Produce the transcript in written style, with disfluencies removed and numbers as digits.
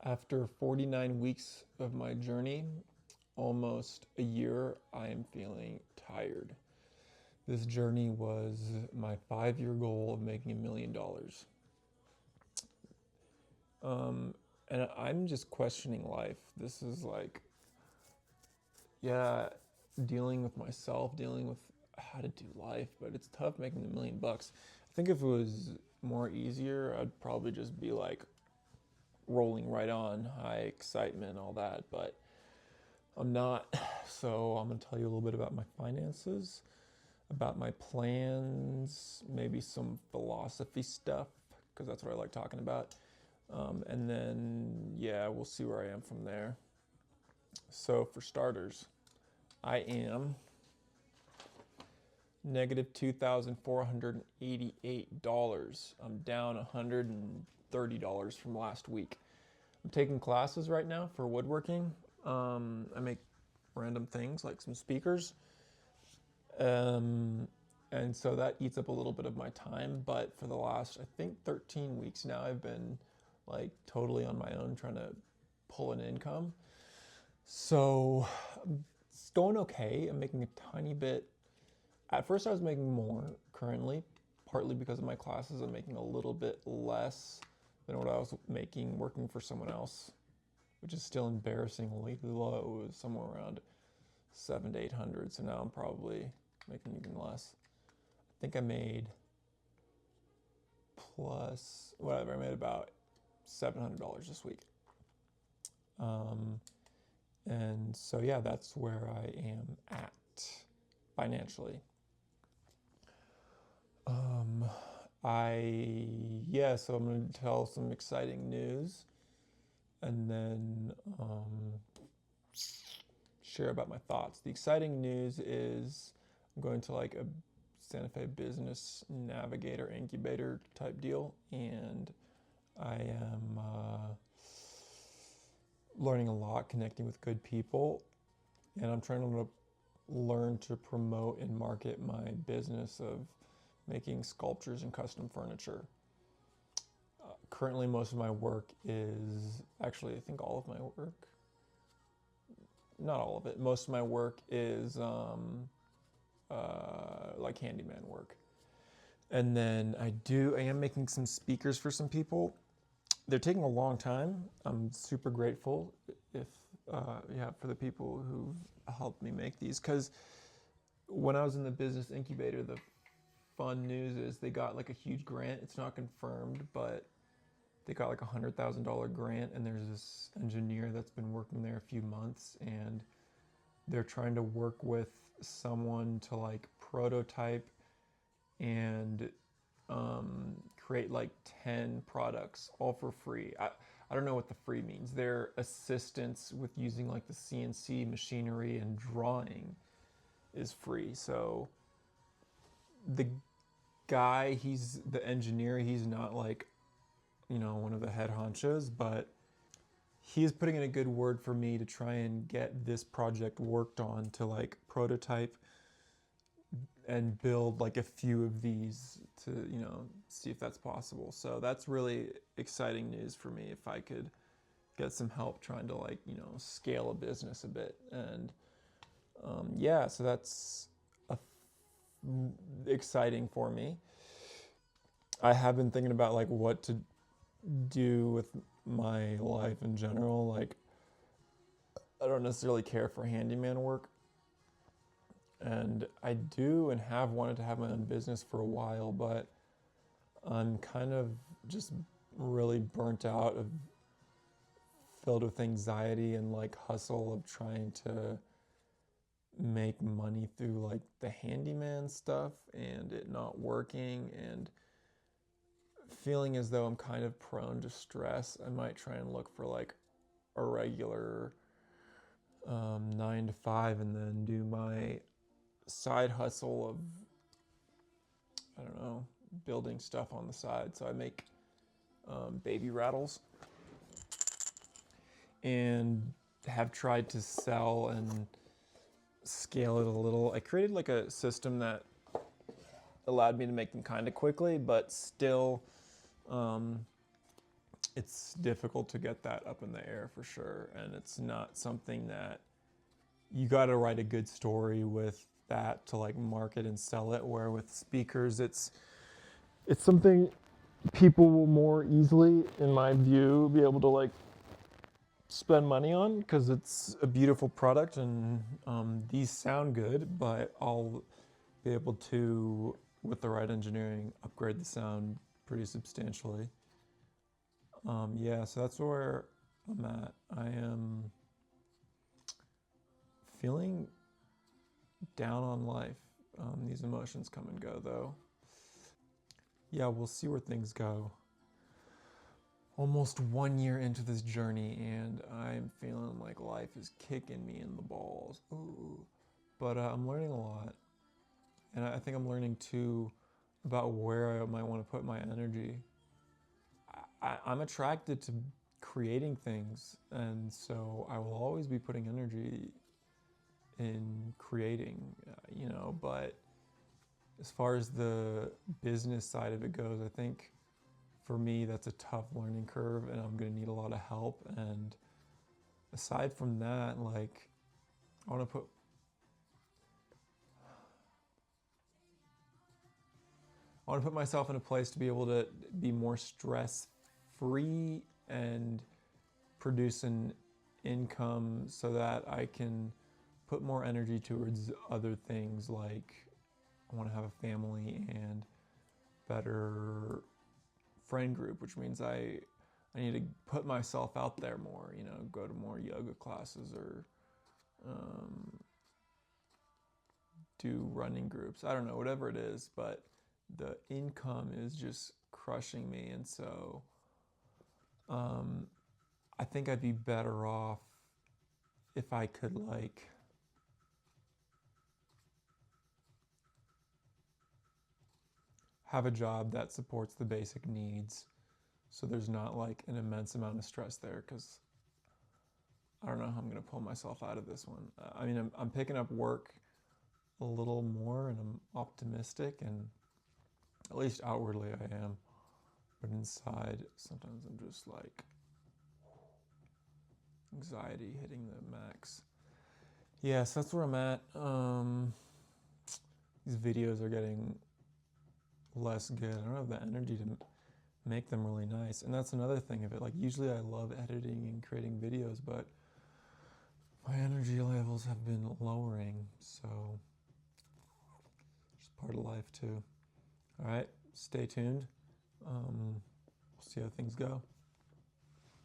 After 49 weeks of my journey, almost a year, I am feeling tired. This journey was my 5 year goal of making $1 million. And I'm just questioning life. This is like, yeah, dealing with myself, dealing with how to do life, but it's tough making $1 million. I think if it was more easier, I'd probably just be like rolling right on, high excitement, all that, but I'm not. So I'm going to tell you a little bit about my finances, about my plans, maybe some philosophy stuff, because that's what I like talking about. And then, yeah, we'll see where I am from there. So, for starters, I am negative $2,488. I'm down $130 from last week. I'm taking classes right now for woodworking. I make random things like some speakers. And so that eats up a little bit of my time. But for the last, I think, 13 weeks now, I've been like totally on my own trying to pull an income. So it's going okay. I'm making a tiny bit. At first, I was making more currently, partly because of my classes. I'm making a little bit less than what I was making working for someone else, which is still embarrassingly low. It was somewhere around 700 to 800. So now I'm probably making even less. I think I made plus whatever. I made about $700 this week. And so, yeah, that's where I am at financially. So I'm going to tell some exciting news and then share about my thoughts. The exciting news is I'm going to like a Santa Fe business navigator incubator type deal, and I am learning a lot, connecting with good people, and I'm trying to learn to promote and market my business of making sculptures and custom furniture. Currently, most of my work is actually, I think all of my work, not all of it, most of my work is like handyman work. And then I am making some speakers for some people. They're taking a long time. I'm super grateful if, for the people who've helped me make these. Because when I was in the business incubator, the fun news is they got like a huge grant. It's not confirmed, but they got like $100,000 grant, and there's this engineer that's been working there a few months, and they're trying to work with someone to like prototype and create like 10 products all for free. I don't know what the free means. Their assistance with using like the CNC machinery and drawing is free. So the guy, he's the engineer, he's not like, one of the head honchos, but he is putting in a good word for me to try and get this project worked on to like prototype and build like a few of these to, see if that's possible. So that's really exciting news for me if I could get some help trying to like, scale a business a bit. And so that's exciting for me. I have been thinking about like what to do with my life in general. Like, I don't necessarily care for handyman work, and I do and have wanted to have my own business for a while, but I'm kind of just really burnt out, of filled with anxiety and like hustle of trying to make money through like the handyman stuff and it not working, and feeling as though I'm kind of prone to stress. I might try and look for like a regular 9 to 5 and then do my side hustle of, I don't know, building stuff on the side. So I make baby rattles and have tried to sell and scale it a little. I created like a system that allowed me to make them kind of quickly, but still it's difficult to get that up in the air for sure. And it's not something that you got to write a good story with that to like market and sell it. Where with speakers, it's something people will more easily, in my view, be able to like spend money on because it's a beautiful product and these sound good, but I'll be able to, with the right engineering, upgrade the sound pretty substantially. Yeah, so that's where I'm at. I am feeling down on life. These emotions come and go, though. Yeah, we'll see where things go. Almost 1 year into this journey, and I'm feeling like life is kicking me in the balls. Ooh. But I'm learning a lot, and I think I'm learning too about where I might want to put my energy. I'm attracted to creating things, and so I will always be putting energy in creating, but as far as the business side of it goes, I think for me that's a tough learning curve and I'm going to need a lot of help. And aside from that, like I want to put myself in a place to be able to be more stress free and produce an income so that I can put more energy towards other things. Like I want to have a family and better friend group, which means I need to put myself out there more, go to more yoga classes or do running groups. I don't know, whatever it is, but the income is just crushing me. And so I think I'd be better off if I could like have a job that supports the basic needs so there's not like an immense amount of stress there, because I don't know how I'm going to pull myself out of this one. I mean, I'm picking up work a little more and I'm optimistic, and at least outwardly I am, but inside sometimes I'm just like anxiety hitting the max. Yeah, so that's where I'm at. These videos are getting less good. I don't have the energy to make them really nice, and that's another thing of it. Like usually I love editing and creating videos, but my energy levels have been lowering, so it's part of life too. All right, stay tuned. We'll see how things go.